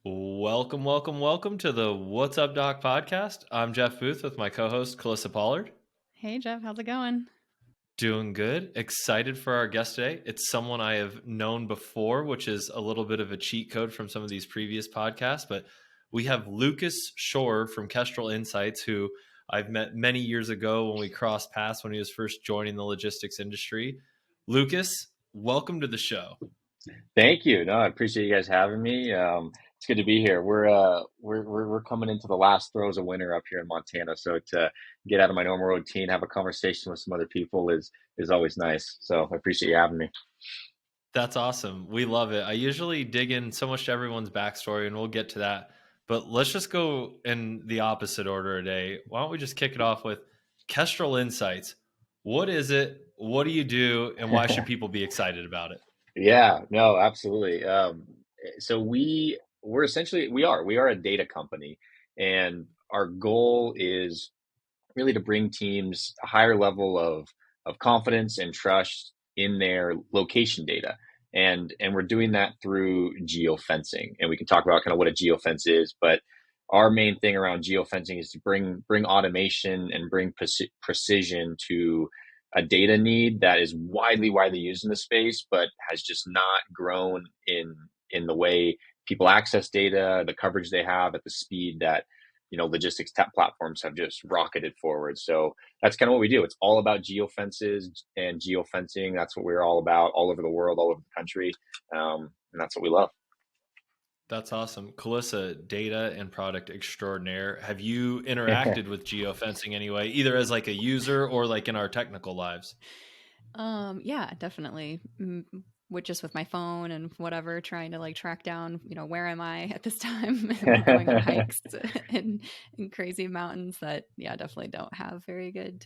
Welcome, welcome, welcome to the What's Up Doc podcast. I'm Jeff Booth with my co-host Calissa Pollard. Hey Jeff, how's it going? Doing good. Excited for our guest today. It's someone I have known before, which is a little bit of a cheat code from some of these previous podcasts. But we have Lucas Shore from Kestrel Insights, who I've met many years ago when we crossed paths when he was first joining the logistics industry. Lucas, welcome to the show. Thank you. No, I appreciate you guys having me. It's good to be here. We're coming into the last throes of winter up here in Montana, so to get out of my normal routine, have a conversation with some other people is always nice. So I appreciate you having me. That's awesome. We love it. I usually dig in so much to everyone's backstory, and we'll get to that. But let's just go in the opposite order today. Why don't we just kick it off with Kestrel Insights? What is it? What do you do? And why should people be excited about it? Yeah, no, absolutely. So we're essentially we are a data company, and our goal is really to bring teams a higher level of confidence and trust in their location data. And we're doing that through geofencing. And we can talk about kind of what a geofence is, but our main thing around geofencing is to bring automation and bring precision to a data need that is widely used in the space, but has just not grown in the way people access data, the coverage they have at the speed that logistics tech platforms have just rocketed forward. So that's kind of what we do. It's all about geofences and geofencing. That's what we're all about, all over the world, all over the country, and that's what we love. That's awesome. Calissa, data and product extraordinaire. Have you interacted with geofencing anyway, either as like a user or like in our technical lives? Yeah, definitely. With my phone and whatever, trying to like track down, where am I at this time? Going on hikes in crazy mountains that, yeah, definitely don't have very good,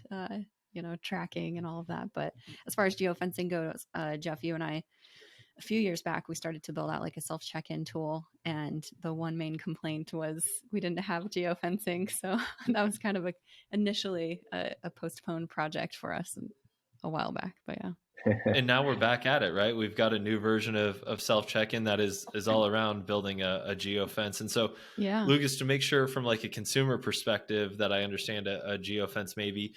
tracking and all of that. But as far as geofencing goes, Jeff, you and I, a few years back, we started to build out like a self check-in tool, and the one main complaint was we didn't have geofencing. So that was kind of initially a postponed project for us a while back. But yeah. And now we're back at it, right? We've got a new version of self check-in that is all around building a geofence. And so, yeah, Lucas, to make sure from like a consumer perspective that I understand a geofence maybe,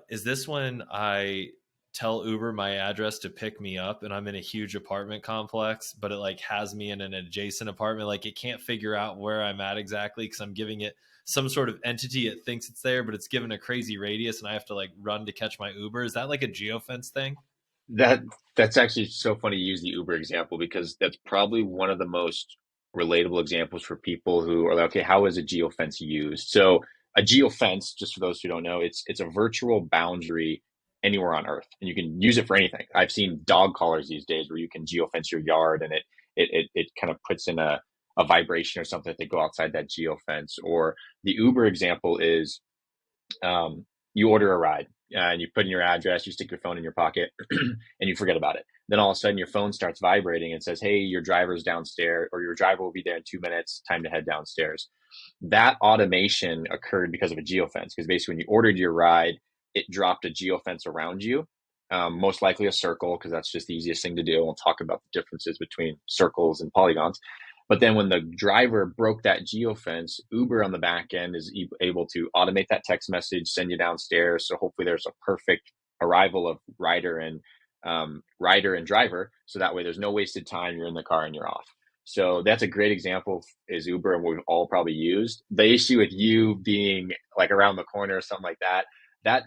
is this when I tell Uber my address to pick me up and I'm in a huge apartment complex, but it like has me in an adjacent apartment? Like it can't figure out where I'm at exactly because I'm giving it some sort of entity. It thinks it's there, but it's given a crazy radius and I have to like run to catch my Uber. Is that like a geofence thing? That's actually so funny you use the Uber example, because that's probably one of the most relatable examples for people who are like, okay, how is a geofence used? So a geofence, just for those who don't know, it's a virtual boundary anywhere on Earth, and you can use it for anything. I've seen dog collars these days where you can geofence your yard, and it kind of puts in a vibration or something if they go outside that geofence. Or the Uber example is you order a ride, and you put in your address, you stick your phone in your pocket, and you forget about it. Then all of a sudden your phone starts vibrating and says, hey, your driver's downstairs, or your driver will be there in 2 minutes, time to head downstairs. That automation occurred because of a geofence, because basically when you ordered your ride, it dropped a geofence around you, most likely a circle, because that's just the easiest thing to do. We'll talk about the differences between circles and polygons. But then when the driver broke that geofence, Uber on the back end is able to automate that text message, send you downstairs. So hopefully there's a perfect arrival of rider and driver. So that way there's no wasted time. You're in the car and you're off. So that's a great example is Uber, and we've all probably used. The issue with you being like around the corner or something like that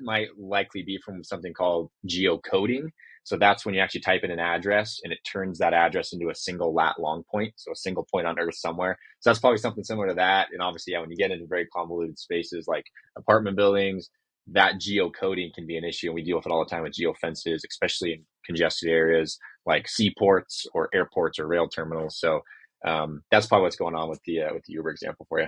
might likely be from something called geocoding. So that's when you actually type in an address and it turns that address into a single lat long point. So a single point on Earth somewhere. So that's probably something similar to that. And obviously, yeah, when you get into very convoluted spaces like apartment buildings, that geocoding can be an issue. And we deal with it all the time with geofences, especially in congested areas like seaports or airports or rail terminals. So that's probably what's going on with the Uber example for you.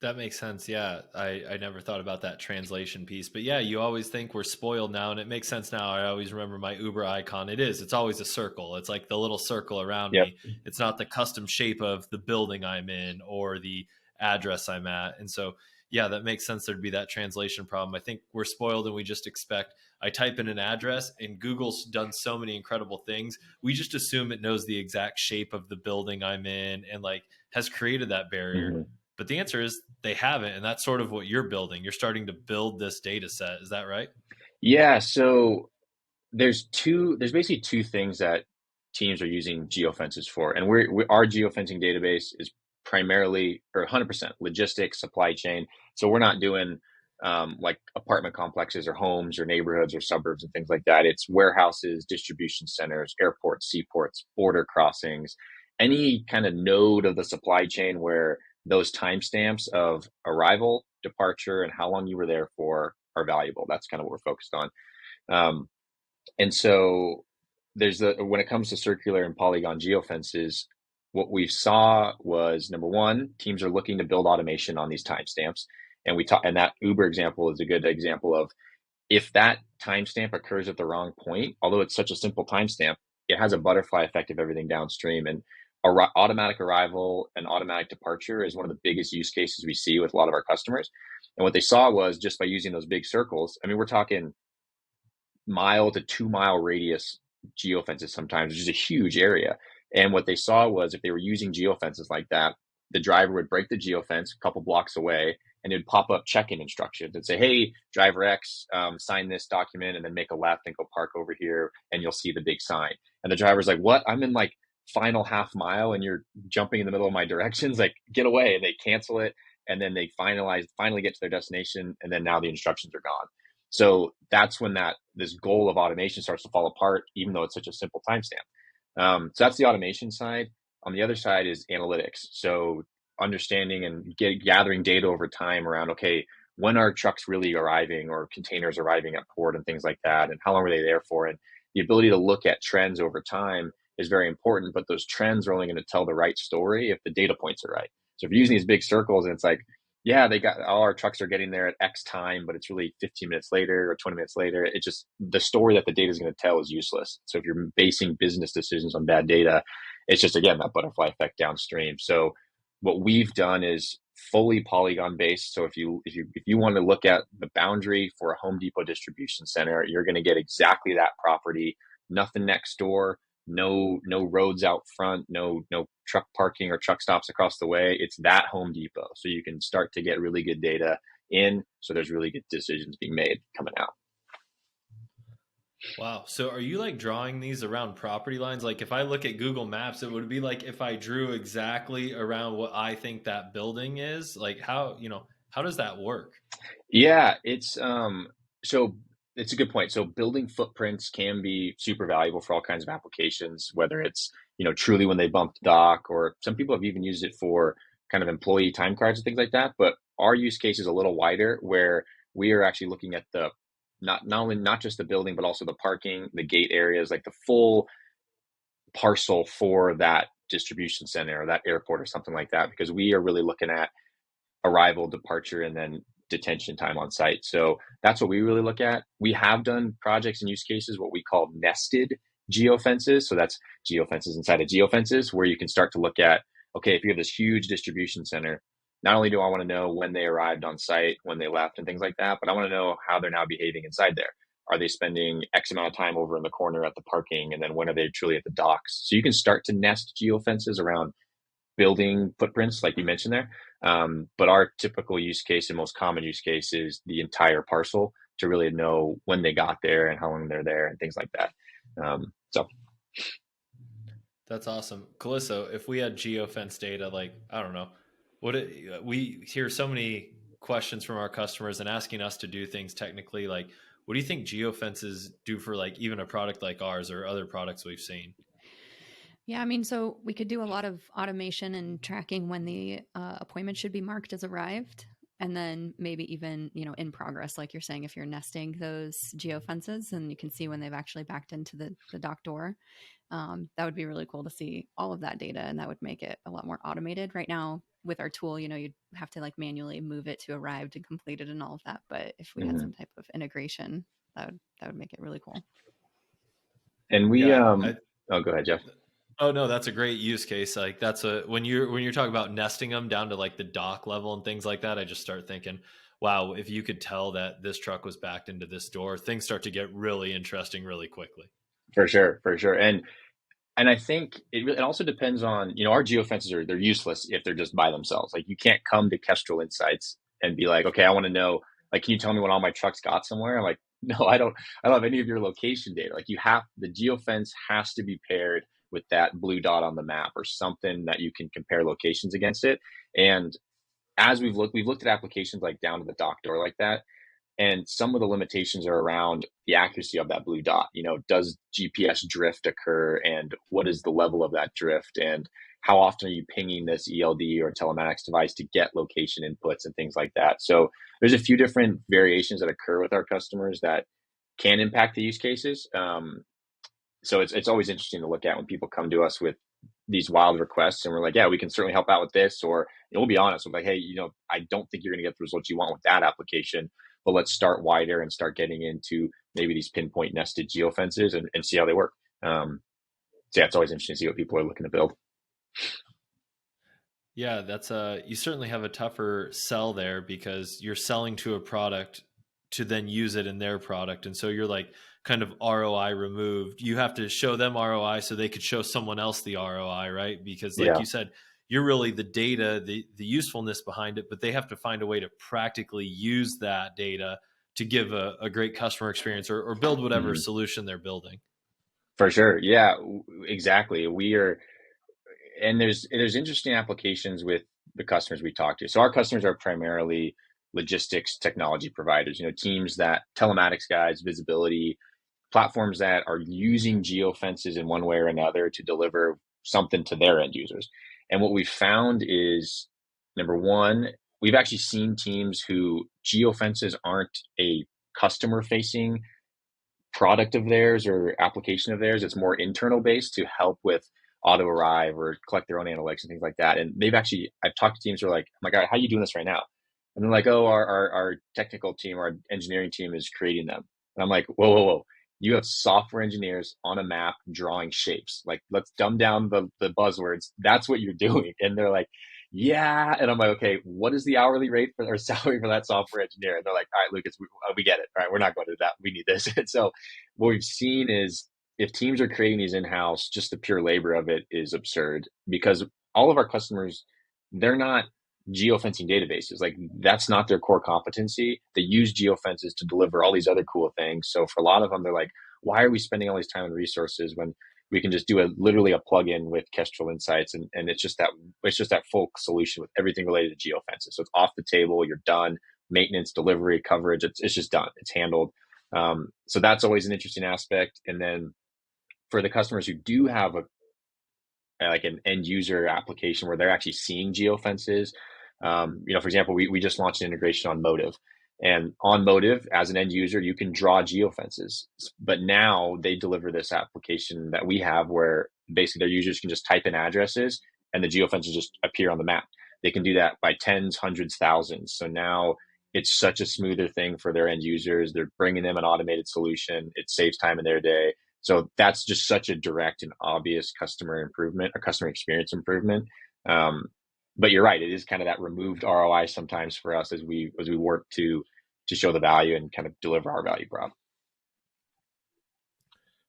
That makes sense. Yeah. I never thought about that translation piece, but yeah, you always think we're spoiled now, and it makes sense now. I always remember my Uber icon. It's always a circle. It's like the little circle around Yep. me. It's not the custom shape of the building I'm in or the address I'm at. And so yeah, that makes sense. There'd be that translation problem. I think we're spoiled and we just expect, I type in an address and Google's done so many incredible things. We just assume it knows the exact shape of the building I'm in and like has created that barrier. Mm-hmm. But the answer is they haven't. And that's sort of what you're building. You're starting to build this data set. Is that right? Yeah, so there's basically two things that teams are using geofences for, and our geofencing database is primarily or 100% logistics, supply chain. So we're not doing like apartment complexes or homes or neighborhoods or suburbs and things like that. It's warehouses, distribution centers, airports, seaports, border crossings, any kind of node of the supply chain where those timestamps of arrival, departure, and how long you were there for are valuable. That's kind of what we're focused on. Um, and so when it comes to circular and polygon geofences, what we saw was number one, teams are looking to build automation on these timestamps. And that Uber example is a good example of if that timestamp occurs at the wrong point, although it's such a simple timestamp, it has a butterfly effect of everything downstream. And automatic arrival and automatic departure is one of the biggest use cases we see with a lot of our customers. And what they saw was just by using those big circles, I mean, we're talking mile to 2 mile radius geofences sometimes, which is a huge area. And what they saw was if they were using geofences like that, the driver would break the geofence a couple blocks away and it would pop up check-in instructions and say, hey, driver X, sign this document and then make a left and go park over here and you'll see the big sign. And the driver's like, what? I'm in like final half mile and you're jumping in the middle of my directions, like get away. And they cancel it. And then they finally get to their destination. And then now the instructions are gone. So that's when this goal of automation starts to fall apart, even though it's such a simple timestamp. So that's the automation side. On the other side is analytics. So understanding and gathering data over time around, okay, when are trucks really arriving or containers arriving at port and things like that, and how long are they there for? And the ability to look at trends over time is very important, but those trends are only going to tell the right story if the data points are right. So if you're using these big circles and it's like, yeah, they got all our trucks are getting there at X time, but it's really 15 minutes later or 20 minutes later. It just, the story that the data is going to tell is useless. So if you're basing business decisions on bad data, it's just, again, that butterfly effect downstream. So what we've done is fully polygon based. So if you want to look at the boundary for a Home Depot distribution center, you're going to get exactly that property, nothing next door, no roads out front, no truck parking or truck stops across the way. It's that Home Depot. So you can start to get really good data in. So there's really good decisions being made coming out. Wow. So are you like drawing these around property lines? Like if I look at Google Maps, it would be like if I drew exactly around what I think that building is. Like how does that work? Yeah, so it's a good point. So building footprints can be super valuable for all kinds of applications, whether it's, truly when they bump the dock, or some people have even used it for kind of employee time cards and things like that. But our use case is a little wider, where we are actually looking at the not just the building, but also the parking, the gate areas, like the full parcel for that distribution center or that airport or something like that, because we are really looking at arrival, departure, and then detention time on site. So that's what we really look at. We have done projects and use cases, what we call nested geofences. So that's geofences inside of geofences, where you can start to look at, okay, if you have this huge distribution center, not only do I want to know when they arrived on site, when they left and things like that, but I want to know how they're now behaving inside there. Are they spending X amount of time over in the corner at the parking? And then when are they truly at the docks? So you can start to nest geofences around building footprints, like you mentioned there. But our typical use case and most common use case is the entire parcel, to really know when they got there and how long they're there and things like that. So That's awesome. Callisto, if we had geofence data, like, I don't know, we hear so many questions from our customers and asking us to do things technically. Like, what do you think geofences do for like even a product like ours or other products we've seen? Yeah, I mean, so we could do a lot of automation and tracking when the appointment should be marked as arrived. And then maybe even, in progress, like you're saying, if you're nesting those geofences and you can see when they've actually backed into the dock door, that would be really cool to see all of that data. And that would make it a lot more automated. Right now with our tool, you'd have to like manually move it to arrived and completed and all of that. But if we had some type of integration, that would make it really cool. And we, Yeah, oh, go ahead, Jeff. Oh no, that's a great use case. Like that's a when you're talking about nesting them down to like the dock level and things like that, I just start thinking, wow, if you could tell that this truck was backed into this door, things start to get really interesting really quickly. For sure, for sure. And I think it also depends on, our geofences they're useless if they're just by themselves. Like you can't come to Kestrel Insights and be like, okay, I want to know, like, can you tell me when all my trucks got somewhere? I'm like, no, I don't have any of your location data. Like the geofence has to be paired with that blue dot on the map or something that you can compare locations against it. And as we've looked at applications like down to the dock door like that, and some of the limitations are around the accuracy of that blue dot. Does GPS drift occur, and what is the level of that drift, and how often are you pinging this ELD or telematics device to get location inputs and things like that? So there's a few different variations that occur with our customers that can impact the use cases. So it's always interesting to look at when people come to us with these wild requests, and we're like, yeah, we can certainly help out with this. Or we'll be honest, we're like, hey, I don't think you're going to get the results you want with that application, but let's start wider and start getting into maybe these pinpoint nested geofences and see how they work. So yeah, it's always interesting to see what people are looking to build. Yeah, that's you certainly have a tougher sell there because you're selling to a product to then use it in their product. And so you're like kind of ROI removed. You have to show them ROI so they could show someone else the ROI, right? Because like Yeah. you said, you're really the data, the usefulness behind it, but they have to find a way to practically use that data to give a great customer experience or build whatever Mhm. solution they're building. For sure. Yeah, exactly. And there's interesting applications with the customers we talk to. So our customers are primarily logistics technology providers, teams that telematics guys, visibility, platforms that are using geofences in one way or another to deliver something to their end users. And what we found is, number one, we've actually seen teams who geofences aren't a customer facing product of theirs or application of theirs. It's more internal based to help with auto arrive or collect their own analytics and things like that. And I've talked to teams who are like, oh my God, how are you doing this right now? And they're like, oh, our technical team, our engineering team is creating them. And I'm like, whoa, whoa, whoa. You have software engineers on a map drawing shapes. Like, let's dumb down the buzzwords. That's what you're doing. And they're like, yeah. And I'm like, okay, what is the hourly rate for or salary for that software engineer? And they're like, all right, Lucas, we get it. All right, we're not going to do that. We need this. And so what we've seen is if teams are creating these in-house, just the pure labor of it is absurd because all of our customers, they're not geofencing databases. Like that's not their core competency. They use geofences to deliver all these other cool things. So for a lot of them, they're like, why are we spending all these time and resources when we can just do literally a plugin with Kestrel Insights and it's just that full solution with everything related to geofences. So it's off the table, you're done. Maintenance, delivery, coverage, it's just done. It's handled. So that's always an interesting aspect. And then for the customers who do have like an end user application where they're actually seeing geofences, for example, we just launched an integration on Motive, and on Motive as an end user, you can draw geofences, but now they deliver this application that we have where basically their users can just type in addresses and the geofences just appear on the map. They can do that by tens, hundreds, thousands. So now it's such a smoother thing for their end users. They're bringing them an automated solution. It saves time in their day. So that's just such a direct and obvious customer improvement, a customer experience improvement. But you're right; it is kind of that removed ROI sometimes for us as we work to show the value and kind of deliver our value prop.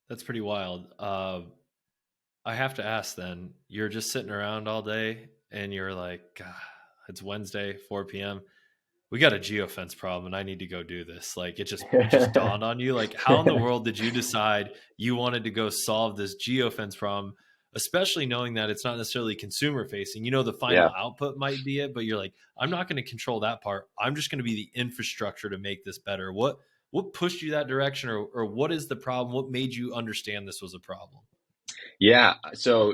That's pretty wild. I have to ask then, you're just sitting around all day and you're like, God, it's Wednesday, 4 p.m. We got a geofence problem and I need to go do this. Like it just dawned on you. Like how in the world did you decide you wanted to go solve this geofence problem, especially knowing that it's not necessarily consumer facing? The final Yeah. output might be it, but you're like, I'm not going to control that part. I'm just going to be the infrastructure to make this better. What pushed you that direction or what is the problem? What made you understand this was a problem? Yeah. So,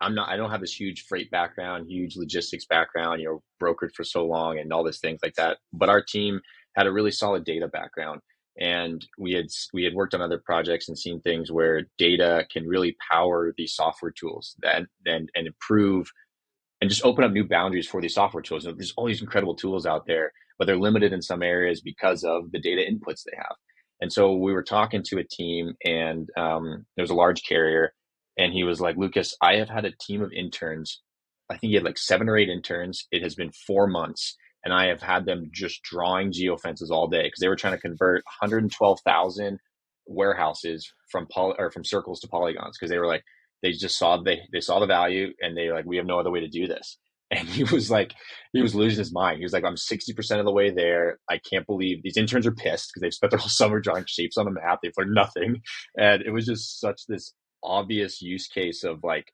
I don't have this huge freight background, huge logistics background, brokered for so long and all these things like that. But our team had a really solid data background. And we had worked on other projects and seen things where data can really power these software tools and improve and just open up new boundaries for these software tools. There's all these incredible tools out there, but they're limited in some areas because of the data inputs they have. And so we were talking to a team, and there was a large carrier, And he was like, Lucas, I have had a team of interns. I think he had like 7 or 8 interns. It has been 4 months, and I have had them just drawing geofences all day because they were trying to convert 112,000 warehouses from from circles to polygons, because they were like, they just saw they saw the value, and they were like, we have no other way to do this. And he was like, he was losing his mind. He was like, I'm 60% of the way there. I can't believe these interns are pissed because they've spent their whole summer drawing shapes on a map. They've learned nothing. And it was just such this obvious use case of like,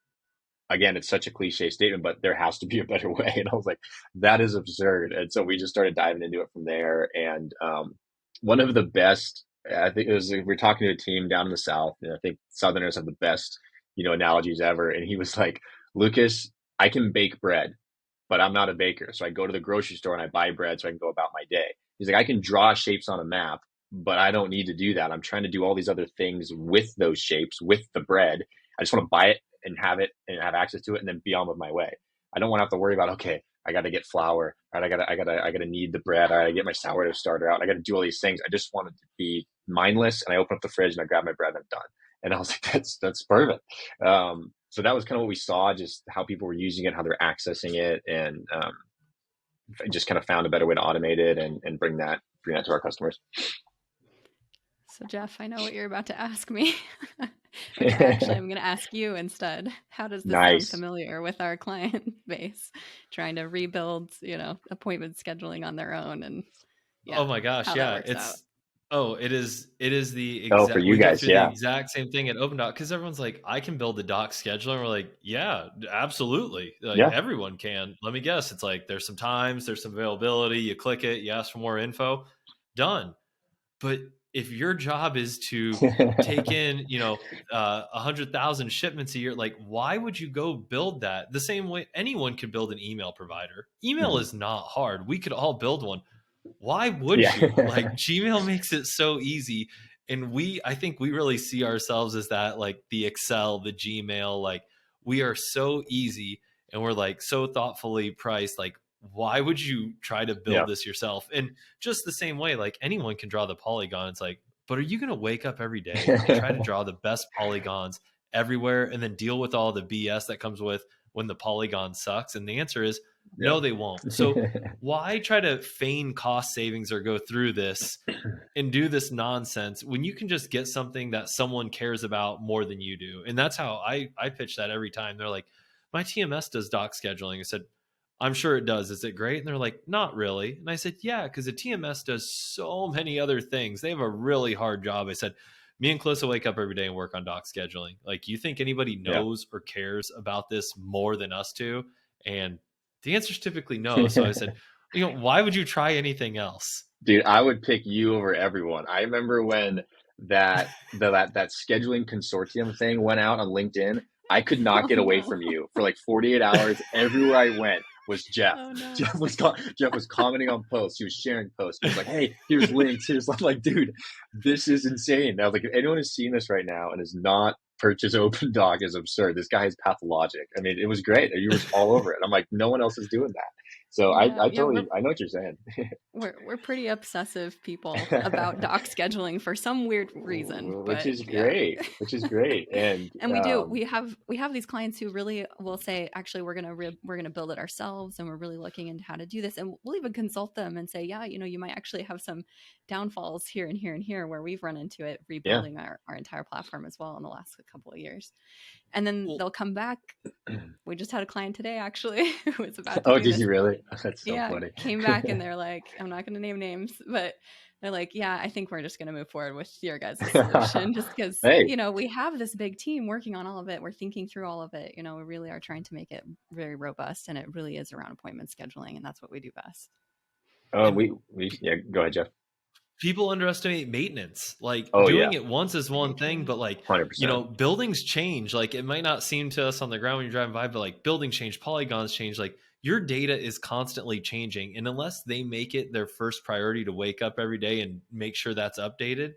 again, it's such a cliche statement, but there has to be a better way. And I was like, that is absurd. And so we just started diving into it from there. And one of the best, I think it was, we were talking to a team down in the South, and I think Southerners have the best, analogies ever. And he was like, Lucas, I can bake bread, but I'm not a baker. So I go to the grocery store and I buy bread so I can go about my day. He's like, I can draw shapes on a map, but I don't need to do that. I'm trying to do all these other things with those shapes, with the bread. I just want to buy it and have access to it and then be on with my way. I don't want to have to worry about, okay, I got to get flour. All right, I got to knead the bread. All right, I get my sourdough starter out. I got to do all these things. I just wanted to be mindless, and I open up the fridge and I grab my bread and I'm done. And I was like, that's perfect. So that was kind of what we saw, just how people were using it, how they're accessing it, and just kind of found a better way to automate it and bring that to our customers. So Jeff, I know what you're about to ask me. Which actually I'm going to ask you instead. How does this sound familiar with our client base trying to rebuild, appointment scheduling on their own? And oh my gosh, yeah, it is the exact. For you guys, the exact same thing at Opendock, because everyone's like, I can build a doc scheduler, and we're like, yeah, absolutely, everyone can. Let me guess, it's like there's some times, there's some availability. You click it, you ask for more info, done. But if your job is to take in, 100,000 shipments a year, like, why would you go build that? The same way anyone could build an email provider. Email is not hard. We could all build one. Why would you? Like, Gmail makes it so easy. And I think we really see ourselves as that, like the Excel, the Gmail, like we are so easy and we're like so thoughtfully priced. Like, why would you try to build this yourself? And just the same way, like anyone can draw the polygon. It's like, but are you going to wake up every day and try to draw the best polygons everywhere and then deal with all the BS that comes with when the polygon sucks? And the answer is no, they won't. So why try to feign cost savings or go through this and do this nonsense when you can just get something that someone cares about more than you do? And that's how I pitch that every time. They're like, my TMS does doc scheduling. I said, I'm sure it does. Is it great? And they're like, not really. And I said, yeah, because the TMS does so many other things. They have a really hard job. I said, me and Calissa wake up every day and work on doc scheduling. Like, you think anybody knows or cares about this more than us two? And the answer is typically no. So I said, why would you try anything else? Dude, I would pick you over everyone. I remember when that scheduling consortium thing went out on LinkedIn. I could not get away from you for like 48 hours. Everywhere I went was Jeff. Oh, no. Jeff was commenting on posts. He was sharing posts. He was like, hey, here's links. I'm like, dude, this is insane. I was like, if anyone is seeing this right now and has not purchased Opendock, is absurd. This guy is pathologic. I mean, it was great. You were all over it. I'm like, no one else is doing that. So I know what you're saying. We're pretty obsessive people about doc scheduling for some weird reason, which is great. And we have these clients who really will say, actually, we're gonna build it ourselves, and we're really looking into how to do this, and we'll even consult them and say, yeah, you might actually have some downfalls here and here and here where we've run into it rebuilding our entire platform as well in the last couple of years. And then they'll come back. We just had a client today, actually, who was about to do did this. you really? That's so funny. Came back and they're like, I'm not going to name names, but they're like, yeah, I think we're just going to move forward with your guys' solution just because, we have this big team working on all of it. We're thinking through all of it. We really are trying to make it very robust, and it really is around appointment scheduling, and that's what we do best. Oh, go ahead, Jeff. People underestimate maintenance. Like, doing it once is one thing, but like, 100%. Buildings change. Like, it might not seem to us on the ground when you're driving by, but like, buildings change, polygons change. Like, your data is constantly changing. And unless they make it their first priority to wake up every day and make sure that's updated,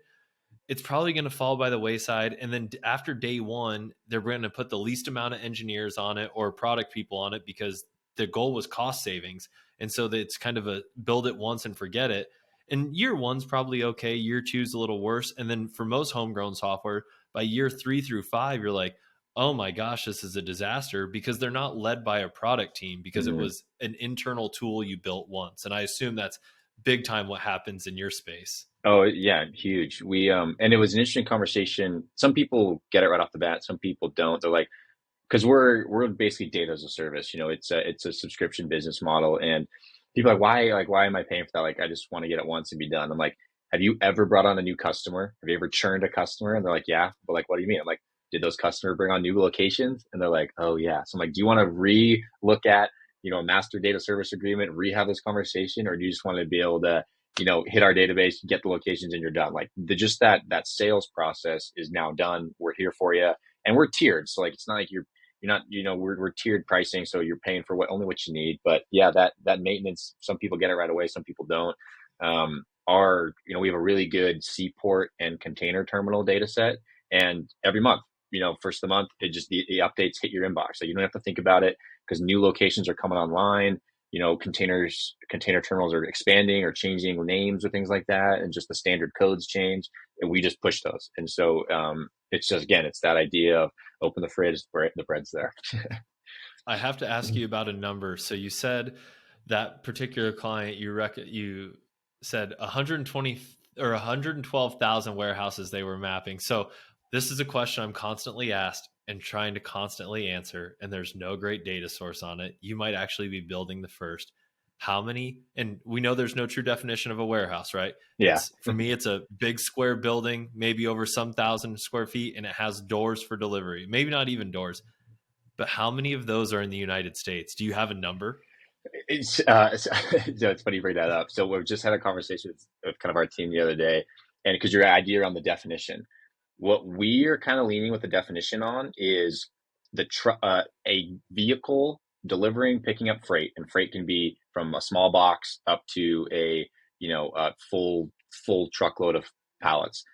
it's probably going to fall by the wayside. And then after day one, they're going to put the least amount of engineers on it or product people on it because the goal was cost savings. And so it's kind of a build it once and forget it. And year one's probably okay. Year two's a little worse. And then for most homegrown software, by year 3 through 5, you're like, oh my gosh, this is a disaster, because they're not led by a product team, because it Mhm. was an internal tool you built once. And I assume that's big time what happens in your space. Oh, yeah, huge. And it was an interesting conversation. Some people get it right off the bat, some people don't. They're like, because we're basically data as a service. It's a subscription business model, and people are like why am I paying for that? Like I just want to get it once and be done. I'm like, have you ever brought on a new customer? Have you ever churned a customer? And they're like, yeah. But like, what do you mean? I'm like, did those customers bring on new locations? And they're like, oh yeah. So I'm like, do you want to re-look at a master data service agreement, re-have this conversation, or do you just want to be able to hit our database, get the locations, and you're done? Like just that sales process is now done. We're here for you, and we're tiered. So like, it's not like you're not, we're tiered pricing, so you're paying for only what you need. But yeah, that maintenance, some people get it right away, some people don't. We have a really good seaport and container terminal data set, and every month, first of the month, it just the updates hit your inbox, so you don't have to think about it because new locations are coming online. Container terminals are expanding or changing names or things like that, and just the standard codes change, and we just push those. And so it's just, again, it's that idea of open the fridge, the bread's there. I have to ask you about a number. So you said that particular client, you said 120 or 112,000 warehouses they were mapping. So this is a question I'm constantly asked and trying to constantly answer, and there's no great data source on it. You might actually be building the first. How many? And we know there's no true definition of a warehouse, right? Yeah. For me, it's a big square building, maybe over some thousand square feet, and it has doors for delivery. Maybe not even doors. But how many of those are in the United States? Do you have a number? It's funny you bring that up. So we've just had a conversation with kind of our team the other day, and because your idea around the definition, what we are kind of leaning with the definition on is a vehicle delivering, picking up freight, and freight can be from a small box up to a full truckload of pallets.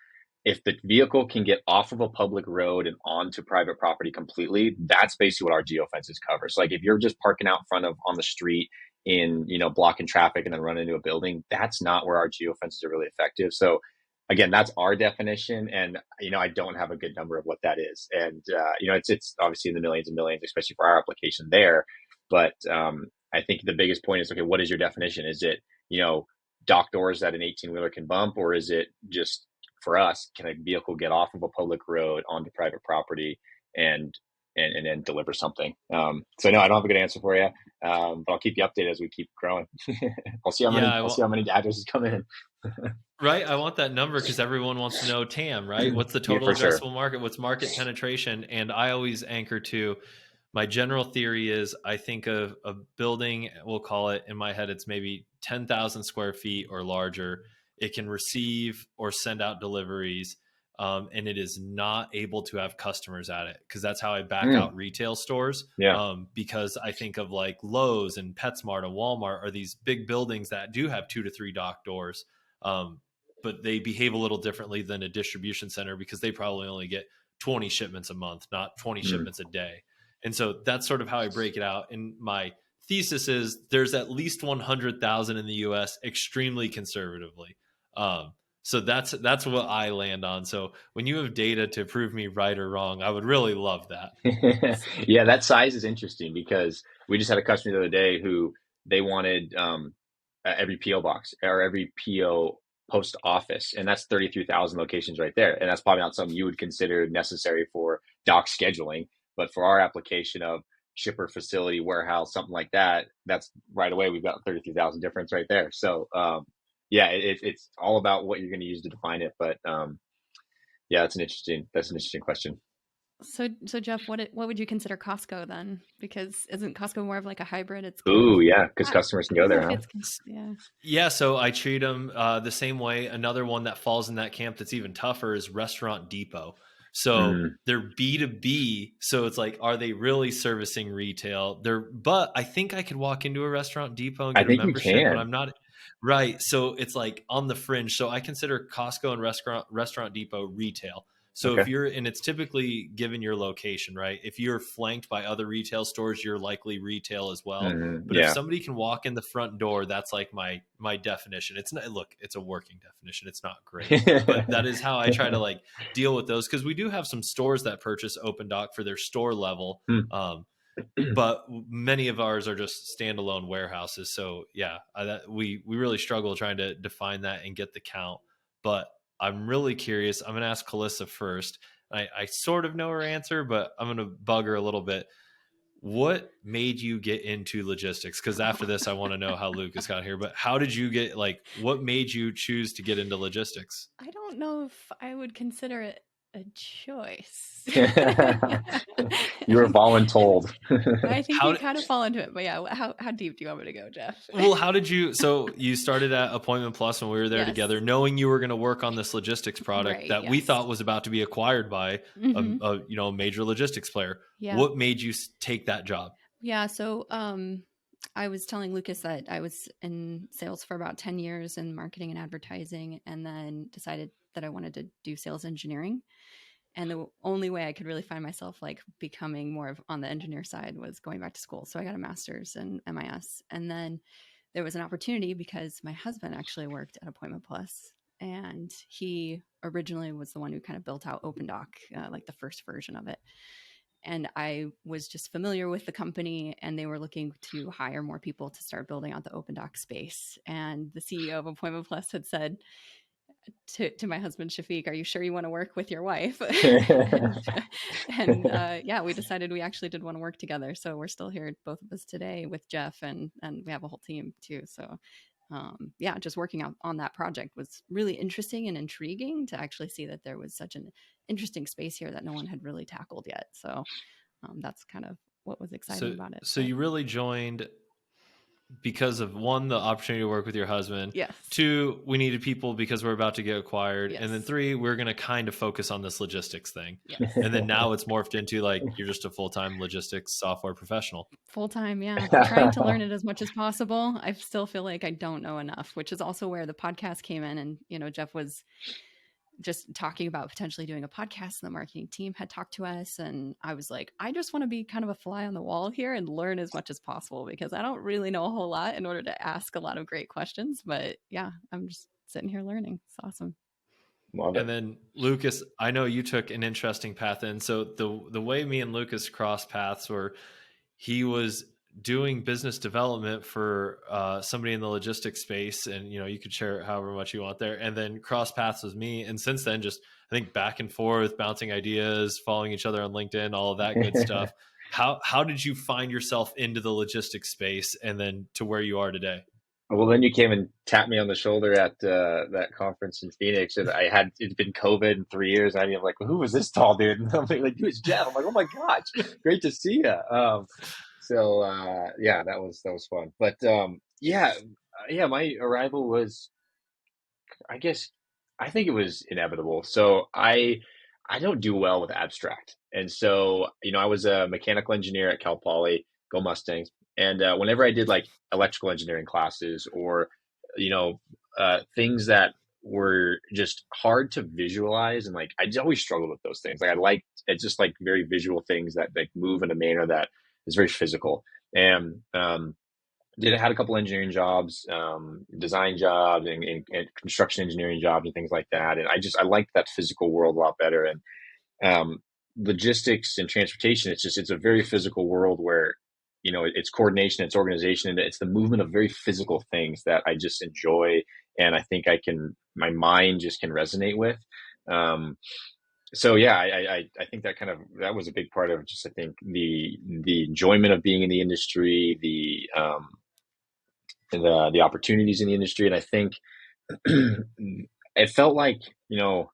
If the vehicle can get off of a public road and onto private property completely, that's basically what our geofences cover. So like if you're just parking out front of on the street in, blocking traffic and then run into a building, that's not where our geofences are really effective. So again, that's our definition. And, I don't have a good number of what that is. And, it's obviously in the millions and millions, especially for our application there. But I think the biggest point is, okay, what is your definition? Is it, dock doors that an 18-wheeler can bump, or is it just, for us, can a vehicle get off of a public road onto private property and then deliver something? So no, I don't have a good answer for you, but I'll keep you updated as we keep growing. I'll see how many addresses come in. Right. I want that number because everyone wants to know TAM, right? What's the Yeah, total for sure. addressable market? What's market penetration? And I always anchor to my general theory is I think of a building, we'll call it, in my head, it's maybe 10,000 square feet or larger. It can receive or send out deliveries, and it is not able to have customers at it, because that's how I back out retail stores. Yeah. Because I think of like Lowe's and PetSmart and Walmart are these big buildings that do have 2 to 3 dock doors, but they behave a little differently than a distribution center because they probably only get 20 shipments a month, not 20 shipments a day. And so that's sort of how I break it out. And my thesis is there's at least 100,000 in the US, extremely conservatively. So that's what I land on. So when you have data to prove me right or wrong, I would really love that. Yeah, that size is interesting because we just had a customer the other day who they wanted every PO box or every PO post office, and that's 33,000 locations right there. And that's probably not something you would consider necessary for dock scheduling, but for our application of shipper, facility, warehouse, something like that, that's right away we've got 33,000 difference right there. So yeah, it's all about what you're going to use to define it. But yeah, that's an interesting question. So Jeff, what would you consider Costco then? Because isn't Costco more of like a hybrid? It's kind Ooh, of, yeah, because customers can I go don't know there, if huh? it's yeah. Yeah, so I treat them the same way. Another one that falls in that camp that's even tougher is Restaurant Depot. So they're B2B. So it's like, are they really servicing retail? But I think I could walk into a Restaurant Depot and I get a think you membership, but can. I'm not. Right. So it's like on the fringe. So I consider Costco and Restaurant Depot retail. So Okay. if you're, and it's typically given your location, right? If you're flanked by other retail stores, you're likely retail as well. But if Yeah. somebody can walk in the front door, that's like my definition. It's not, look, it's a working definition. It's not great, but that is how I try to like deal with those, because we do have some stores that purchase Opendock for their store level. But many of ours are just standalone warehouses. So yeah, we really struggle trying to define that and get the count. But I'm really curious. I'm going to ask Calissa first. I sort of know her answer, but I'm going to bug her a little bit. What made you get into logistics? Because after this, I want to know how Lucas got here. But how did you get, like, what made you choose to get into logistics? I don't know if I would consider it a choice. You were voluntold. I think you kind of fall into it, but yeah, how deep do you want me to go, Jeff? Well, how did you, so you started at Appointment Plus when we were there Yes. together, knowing you were going to work on this logistics product Right, that we yes. thought was about to be acquired by a major logistics player. Yeah. What made you take that job? Yeah. So, I was telling Lucas that I was in sales for about 10 years in marketing and advertising, and then decided that I wanted to do sales engineering. And the only way I could really find myself like becoming more of on the engineer side was going back to school. So I got a master's in MIS. And then there was an opportunity because my husband actually worked at Appointment Plus, and he originally was the one who kind of built out Opendock, like the first version of it. And I was just familiar with the company, and they were looking to hire more people to start building out the Opendock space. And the CEO of Appointment Plus had said to my husband, Shafiq, "Are you sure you want to work with your wife?" and yeah, we decided we actually did want to work together. So we're still here, both of us today, with Jeff, and we have a whole team too. So yeah, just working on that project was really interesting and intriguing to actually see that there was such an interesting space here that no one had really tackled yet. So that's kind of what was exciting about it. So you really joined because of, one, the opportunity to work with your husband. Yes. 2, we needed people because we're about to get acquired. Yes. And then 3, we're going to kind of focus on this logistics thing. Yes. And then now it's morphed into like, you're just a full-time logistics software professional. Full-time, yeah. I'm trying to learn it as much as possible. I still feel like I don't know enough, which is also where the podcast came in. And, Jeff was just talking about potentially doing a podcast, and the marketing team had talked to us. And I was like, I just want to be kind of a fly on the wall here and learn as much as possible, because I don't really know a whole lot in order to ask a lot of great questions. But yeah, I'm just sitting here learning. It's awesome. Love it. And then Lucas, I know you took an interesting path in. So the way me and Lucas crossed paths were, he was doing business development for somebody in the logistics space, and you could share it however much you want there, and then cross paths with me. And since then, just I think back and forth, bouncing ideas, following each other on LinkedIn, all of that good stuff. How did you find yourself into the logistics space and then to where you are today? Well, then you came and tapped me on the shoulder at that conference in Phoenix, and it'd been COVID in 3 years. And I'm like, well, who was this tall dude? And I'm like, who is Jeff? I'm like, oh my gosh, great to see you. So yeah, that was fun. But yeah, my arrival was, I guess, I think it was inevitable. So I don't do well with abstract, and so I was a mechanical engineer at Cal Poly, go Mustangs, and whenever I did like electrical engineering classes or things that were just hard to visualize, and like I always struggled with those things. Like it's just like very visual things that like move in a manner that is very physical. And had a couple engineering jobs, design jobs, and construction engineering jobs and things like that. And I liked that physical world a lot better. And logistics and transportation, it's a very physical world where it's coordination, it's organization, and it's the movement of very physical things that I just enjoy, and I think my mind just can resonate with. So yeah, I think that was a big part of just, I think, the enjoyment of being in the industry, the opportunities in the industry. And I think it felt like, a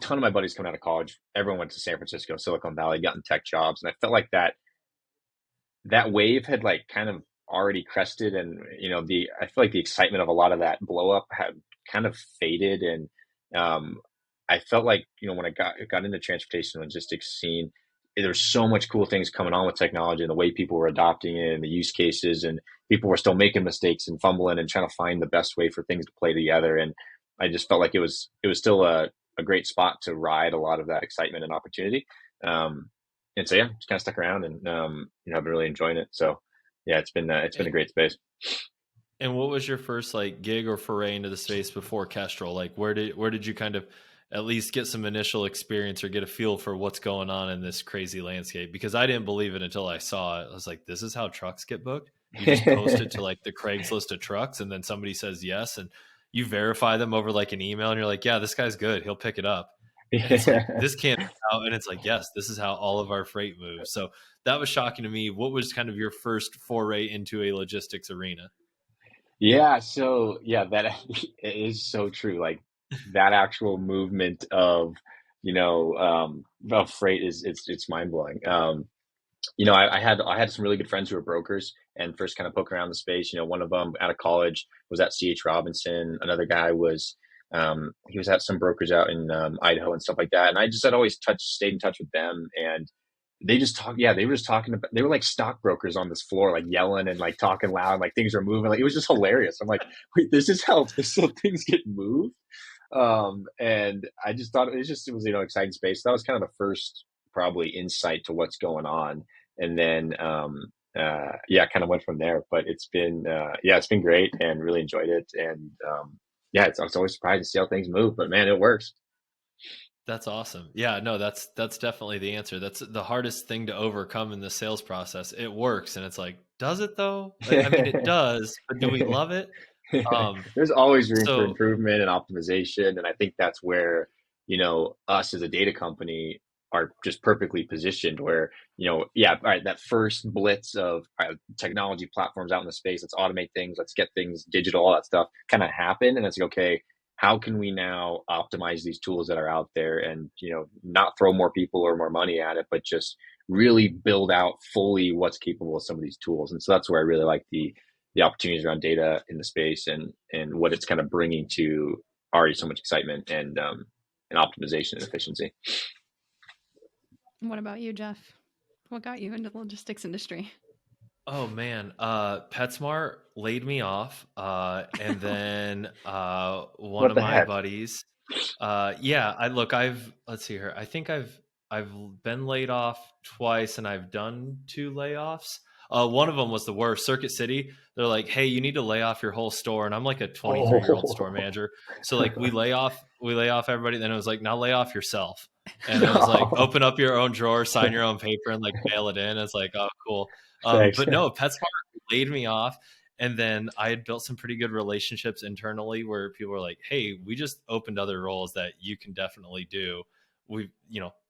ton of my buddies coming out of college, everyone went to San Francisco, Silicon Valley, gotten tech jobs. And I felt like that wave had like kind of already crested. And, I feel like the excitement of a lot of that blow up had kind of faded. And I felt like, when I got into transportation and logistics scene, there's so much cool things coming on with technology and the way people were adopting it and the use cases, and people were still making mistakes and fumbling and trying to find the best way for things to play together. And I just felt like it was still a a great spot to ride a lot of that excitement and opportunity. And so yeah, just kind of stuck around, and I've been really enjoying it. So yeah, it's been a great space. And what was your first like gig or foray into the space before Kestrel? Like where did you kind of at least get some initial experience or get a feel for what's going on in this crazy landscape? Because I didn't believe it until I saw it. I was like, this is how trucks get booked? You just post it to like the Craigslist of trucks, and then somebody says yes, and you verify them over like an email, and you're like, yeah, this guy's good. He'll pick it up. And it's like, Yeah. this can't be how, and it's like, yes, this is how all of our freight moves. So that was shocking to me. What was kind of your first foray into a logistics arena? Yeah, so yeah, that it is so true. Like that actual movement of freight is it's mind blowing. I had some really good friends who were brokers and first kind of poke around the space. One of them out of college was at C.H. Robinson. Another guy was he was at some brokers out in Idaho and stuff like that. And I just had always stayed in touch with them, and they were just talking about, they were like stockbrokers on this floor, like yelling and like talking loud, like things are moving. Like it was just hilarious. I'm like, wait, this is how things get moved. And I just thought it was exciting space. That was kind of the first probably insight to what's going on. And then yeah, kind of went from there. But it's been great and really enjoyed it. And yeah, I was always surprised to see how things move, but man, it works. That's awesome. Yeah, no, that's definitely the answer. That's the hardest thing to overcome in the sales process. It works, and it's like, does it though? I mean, it does, but do we love it? There's always room for So improvement and optimization. And I think that's where, us as a data company are just perfectly positioned where, yeah, all right, that first blitz of all right, technology platforms out in the space, let's automate things, let's get things digital, all that stuff kind of happen. And it's like, okay, how can we now optimize these tools that are out there and, not throw more people or more money at it, but just really build out fully what's capable of some of these tools. And so that's where I really like the opportunities around data in the space, and what it's kind of bringing to already so much excitement and optimization and efficiency. What about you, Jeff? What got you into the logistics industry? oh man, PetSmart laid me off, and then one What of the my heck? buddies, yeah, I've let's see here. I think I've been laid off twice, and I've done two layoffs. One of them was the worst. Circuit City, they're like, "Hey, you need to lay off your whole store," and I'm like a 23-year-old store Oh, manager, so like we lay off everybody. Then it was like, "Now lay off yourself," and it was like, no. "Open up your own drawer, sign your own paper, and like mail it in." It's like, "Oh, cool." Thanks. But no, PetSmart laid me off. And then I had built some pretty good relationships internally where people were like, hey, we just opened other roles that you can definitely do. We,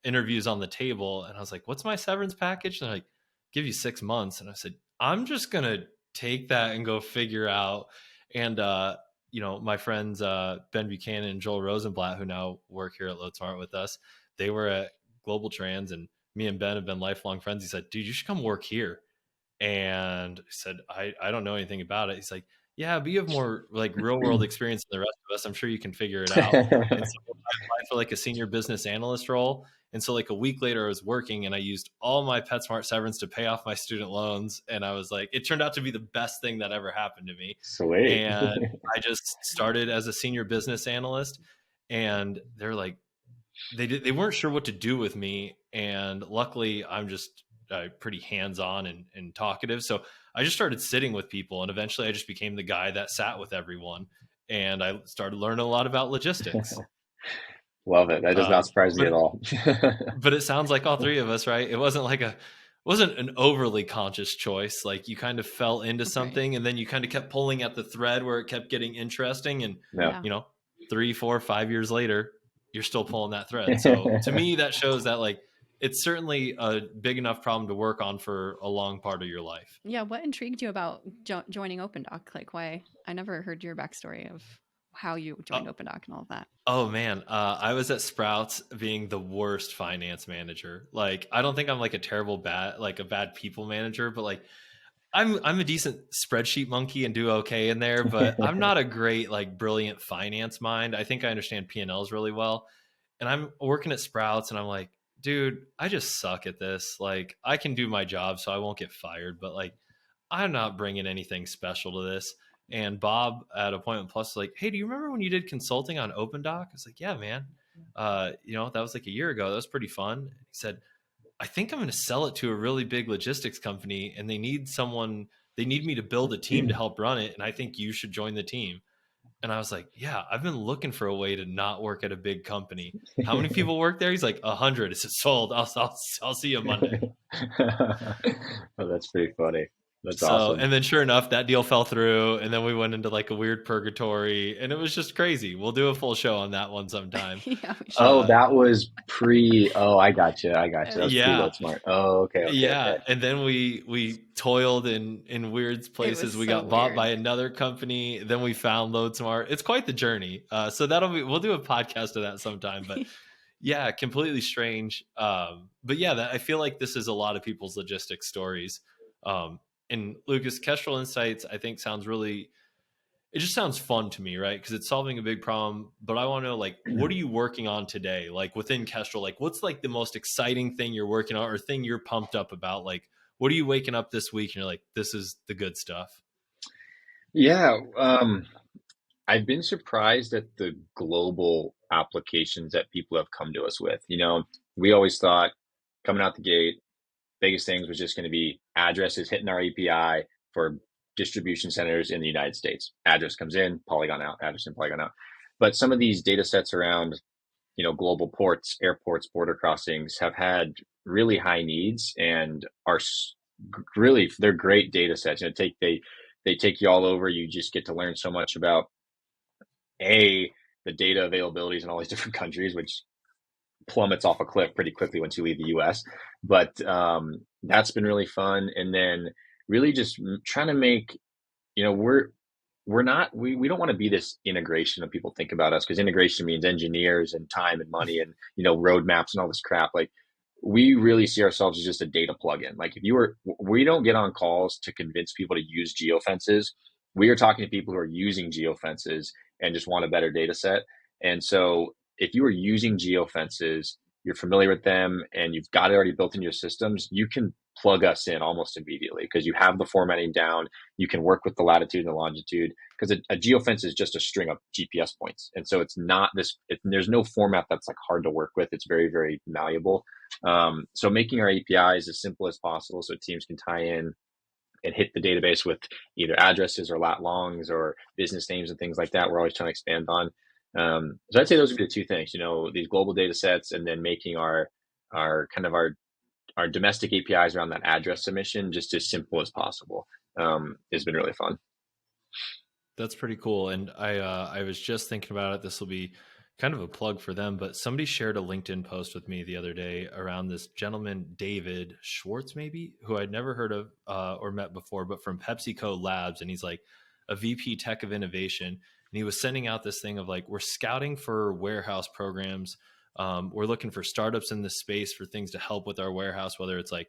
interviews on the table. And I was like, what's my severance package? And they're like, give you 6 months. And I said, I'm just going to take that and go figure out. And, my friends, Ben Buchanan and Joel Rosenblatt, who now work here at LoadSmart with us, they were at Global Trans, and me and Ben have been lifelong friends. He said, dude, you should come work here. And I said, I don't know anything about it. He's like, yeah, but you have more like real world experience than the rest of us. I'm sure you can figure it out. And so I applied for like a senior business analyst role. And so like a week later I was working, and I used all my PetSmart severance to pay off my student loans. And I was like, it turned out to be the best thing that ever happened to me. Sweet. And I just started as a senior business analyst, and they're like, they weren't sure what to do with me. And luckily I'm just pretty hands-on and talkative, so I just started sitting with people, and eventually I just became the guy that sat with everyone, and I started learning a lot about logistics. Love it. That does not surprise me But at all. but it sounds like all three of us, right? It wasn't an overly conscious choice. Like you kind of fell into Right. something, and then you kind of kept pulling at the thread where it kept getting interesting, and No. Yeah. you know 3 4 5 years later you're still pulling that thread. So to me that shows that like it's certainly a big enough problem to work on for a long part of your life. Yeah. What intrigued you about joining Opendock? Like, why? I never heard your backstory of how you joined Oh, Opendock and all of that. oh man, I was at Sprouts being the worst finance manager. Like I don't think I'm like a bad people manager, but like I'm a decent spreadsheet monkey and do okay in there, but I'm not a great like brilliant finance mind. I think I understand P&Ls really well. And I'm working at Sprouts, and I'm like, dude, I just suck at this. Like I can do my job so I won't get fired, but like I'm not bringing anything special to this. And Bob at Appointment Plus was like, hey, do you remember when you did consulting on Opendock? I was like, yeah, man. that was like a year ago. That was pretty fun. He said, I think I'm going to sell it to a really big logistics company, and they need me to build a team to help run it. And I think you should join the team. And I was like, yeah, I've been looking for a way to not work at a big company. How many people work there? He's like, 100. It's sold. I'll see you Monday. Oh, that's pretty funny. That's So, awesome. and then sure enough, that deal fell through, and then we went into like a weird purgatory, and it was just crazy. We'll do a full show on that one sometime. Yeah, we should. Oh, that was pre. Oh, I got you. That was pre Yeah, Load Smart. Oh, okay, okay, yeah. okay. And then we toiled in weird It was places. We so got bought by weird. another company. Then we found LoadSmart. It's quite the journey. So we'll do a podcast of that sometime. But yeah, completely strange. But yeah, I feel like this is a lot of people's logistics stories. And Lucas, Kestrel Insights, I think it just sounds fun to me, right? Because it's solving a big problem. But I want to know, like, what are you working on today? Like within Kestrel, like what's like the most exciting thing you're working on or thing you're pumped up about? Like, what are you waking up this week and you're like, this is the good stuff? Yeah, I've been surprised at the global applications that people have come to us with. We always thought coming out the gate, biggest things was just going to be addresses hitting our API for distribution centers in the United States. Address comes in, Polygon out, address in, Polygon out. But some of these data sets around, global ports, airports, border crossings have had really high needs and are really, they're great data sets. They take you all over. You just get to learn so much about the data availabilities in all these different countries, which plummets off a cliff pretty quickly once you leave the US. But that's been really fun. And then really just trying to make, we don't want to be this integration that people think about us, because integration means engineers and time and money and, roadmaps and all this crap. Like, we really see ourselves as just a data plugin. Like, we don't get on calls to convince people to use geofences. We are talking to people who are using geofences and just want a better data set. And so if you are using geofences, you're familiar with them, and you've got it already built in your systems, you can plug us in almost immediately because you have the formatting down. You can work with the latitude and the longitude, because a geofence is just a string of GPS points. And so it's not there's no format that's like hard to work with. It's very, very malleable. So making our APIs as simple as possible so teams can tie in and hit the database with either addresses or lat longs or business names and things like that, we're always trying to expand on. So I'd say those would be the two things, these global data sets, and then making our domestic APIs around that address submission just as simple as possible. Has been really fun. That's pretty cool. And I was just thinking about it. This will be kind of a plug for them, but somebody shared a LinkedIn post with me the other day around this gentleman, David Schwartz, maybe, who I'd never heard of or met before, but from PepsiCo Labs. And he's like a VP tech of innovation. And he was sending out this thing of like, we're scouting for warehouse programs. We're looking for startups in this space for things to help with our warehouse, whether it's like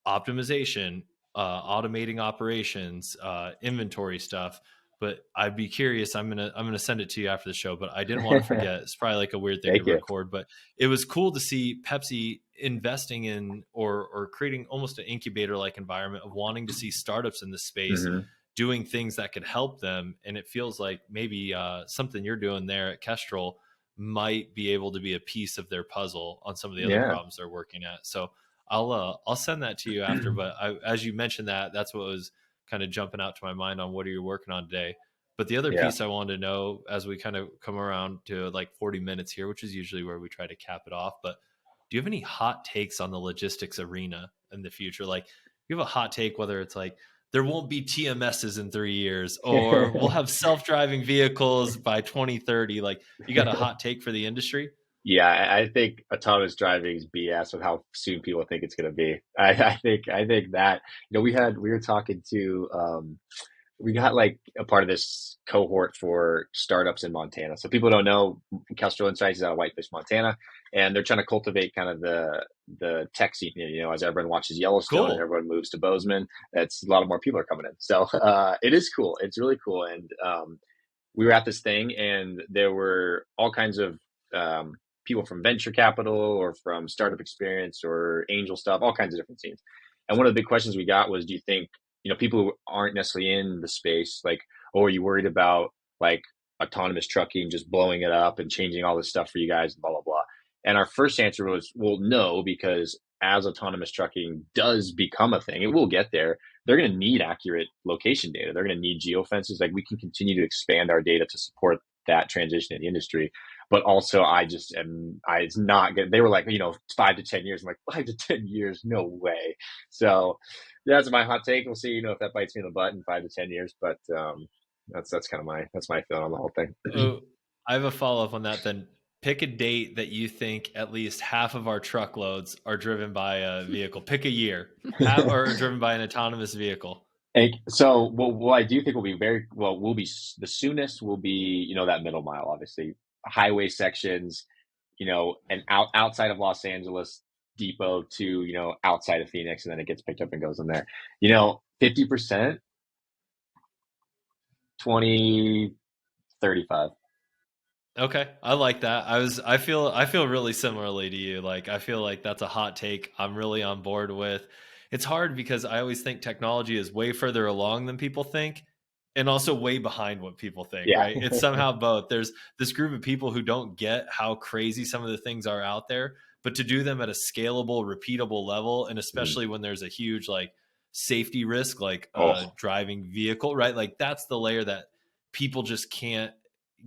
optimization, automating operations, inventory stuff. But I'd be curious. I'm gonna send it to you after the show. But I didn't want to forget. It's probably like a weird thing Thank to you. record, but it was cool to see Pepsi investing in or creating almost an incubator like environment of wanting to see startups in this space doing things that could help them. And it feels like maybe something you're doing there at Kestrel might be able to be a piece of their puzzle on some of the other problems they're working at. So I'll send that to you after. But as you mentioned that's what was kind of jumping out to my mind on what are you working on today. But the other piece I wanted to know as we kind of come around to like 40 minutes here, which is usually where we try to cap it off, but do you have any hot takes on the logistics arena in the future? Like, you have a hot take, whether it's like there won't be TMSs in 3 years, or we'll have self-driving vehicles by 2030. Like, you got a hot take for the industry? Yeah, I think autonomous driving is BS with how soon people think it's going to be. I think that, we were talking to, we got like a part of this cohort for startups in Montana. So people don't know, Kestrel Insights is out of Whitefish, Montana, and they're trying to cultivate kind of the tech scene. As everyone watches Yellowstone and everyone moves to Bozeman, that's a lot of more people are coming in. So it is cool. It's really cool. And we were at this thing, and there were all kinds of people from venture capital or from startup experience or angel stuff, all kinds of different scenes. And one of the big questions we got was, do you think, people who aren't necessarily in the space, like, oh, are you worried about like autonomous trucking, just blowing it up and changing all this stuff for you guys, blah, blah, blah. And our first answer was, well, no, because as autonomous trucking does become a thing, it will get there. They're going to need accurate location data. They're going to need geofences. Like, we can continue to expand our data to support that transition in the industry. But also, it's not good. They were like, 5 to 10 years. I'm like, 5 to 10 years? No way. So that's my hot take. We'll see, if that bites me in the butt in 5 to 10 years. But that's kind of my feeling on the whole thing. Oh, I have a follow-up on that then. Pick a date that you think at least half of our truckloads are driven by a vehicle. Pick a year, or driven by an autonomous vehicle. So what I do think will be the soonest will be, that middle mile, obviously, highway sections, and outside of Los Angeles depot to, outside of Phoenix, and then it gets picked up and goes in there. 50%, 2035. Okay, I like that. I feel really similarly to you. Like, I feel like that's a hot take I'm really on board with. It's hard because I always think technology is way further along than people think, and also way behind what people think, Yeah. right? It's somehow both. There's this group of people who don't get how crazy some of the things are out there, but to do them at a scalable, repeatable level, and especially when there's a huge like safety risk, like driving vehicle, right? Like, that's the layer that people just can't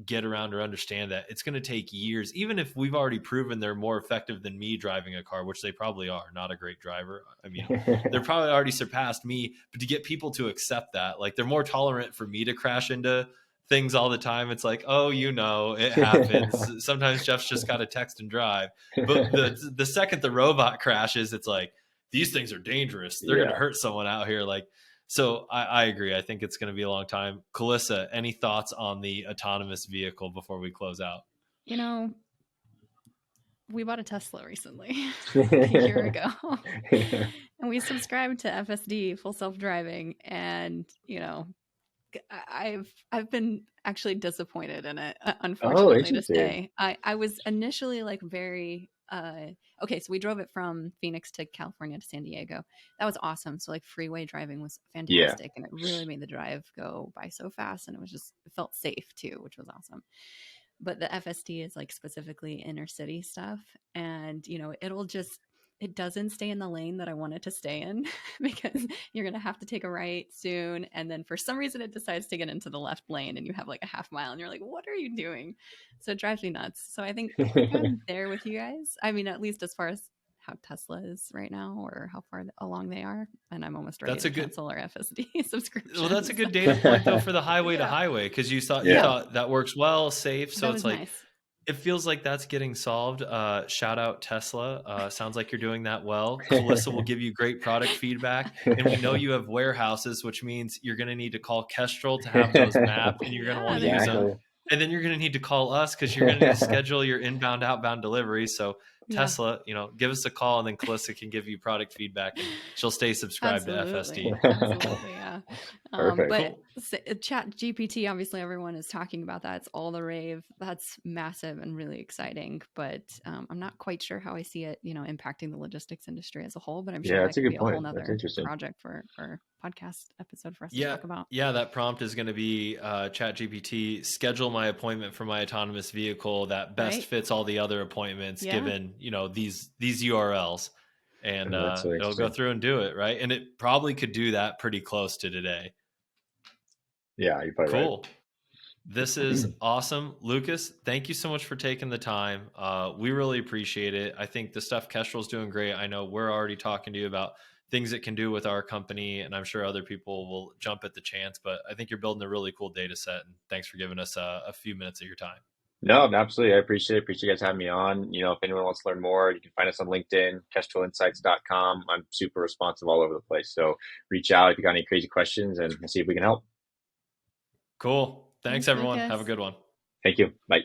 get around or understand, that it's going to take years. Even if we've already proven they're more effective than me driving a car, which they probably are, not a great driver. I mean, they're probably already surpassed me, but to get people to accept that, like, they're more tolerant for me to crash into things all the time. It's like, oh, it happens. Sometimes Jeff's just got to text and drive. But the second the robot crashes, it's like, these things are dangerous. They're going to hurt someone out here. Like, so I agree. I think it's going to be a long time. Calissa, any thoughts on the autonomous vehicle before we close out? We bought a Tesla recently, a year ago, and we subscribed to FSD, full self-driving, and I've been actually disappointed in it, unfortunately, to say. I was initially like very okay, so we drove it from Phoenix to California to San Diego. That was awesome. So like, freeway driving was fantastic, and it really made the drive go by so fast, and it felt safe too, which was awesome. But the FSD is like specifically inner city stuff, and it doesn't stay in the lane that I want it to stay in, because you're going to have to take a right soon. And then for some reason it decides to get into the left lane, and you have like a half mile, and you're like, what are you doing? So it drives me nuts. So I think I'm there with you guys. I mean, at least as far as how Tesla is right now, or how far along they are. And I'm almost ready to cancel our FSD subscription. Well, that's a good data point though for the highway to highway, because you thought that works well, safe. So it's like, nice. It feels like that's getting solved. Shout out Tesla. Sounds like you're doing that well. Calissa will give you great product feedback. And we know you have warehouses, which means you're going to need to call Kestrel to have those mapped, and you're going to want to use them. And then you're going to need to call us, because you're going to need to schedule your inbound, outbound delivery. So Tesla, give us a call, and then Calissa can give you product feedback, and she'll stay subscribed to FSD. Absolutely, yeah. But Chat GPT, obviously everyone is talking about that. It's all the rave. That's massive and really exciting. But I'm not quite sure how I see it, impacting the logistics industry as a whole. But I'm sure that could be a whole nother project for podcast episode for us to talk about. Yeah, that prompt is going to be Chat GPT, schedule my appointment for my autonomous vehicle that best fits all the other appointments given these URLs, and it'll go through and do it, right? And it probably could do that pretty close to today. Yeah, you're probably cool. Right. This is awesome. Lucas, thank you so much for taking the time. We really appreciate it. I think the stuff Kestrel's doing great. I know we're already talking to you about things it can do with our company, and I'm sure other people will jump at the chance, but I think you're building a really cool data set, and thanks for giving us a few minutes of your time. No, absolutely. I appreciate you guys having me on. If anyone wants to learn more, you can find us on LinkedIn, KestrelInsights.com. I'm super responsive all over the place. So reach out if you got any crazy questions, and we'll see if we can help. Cool. Thanks everyone. Lucas. Have a good one. Thank you. Bye.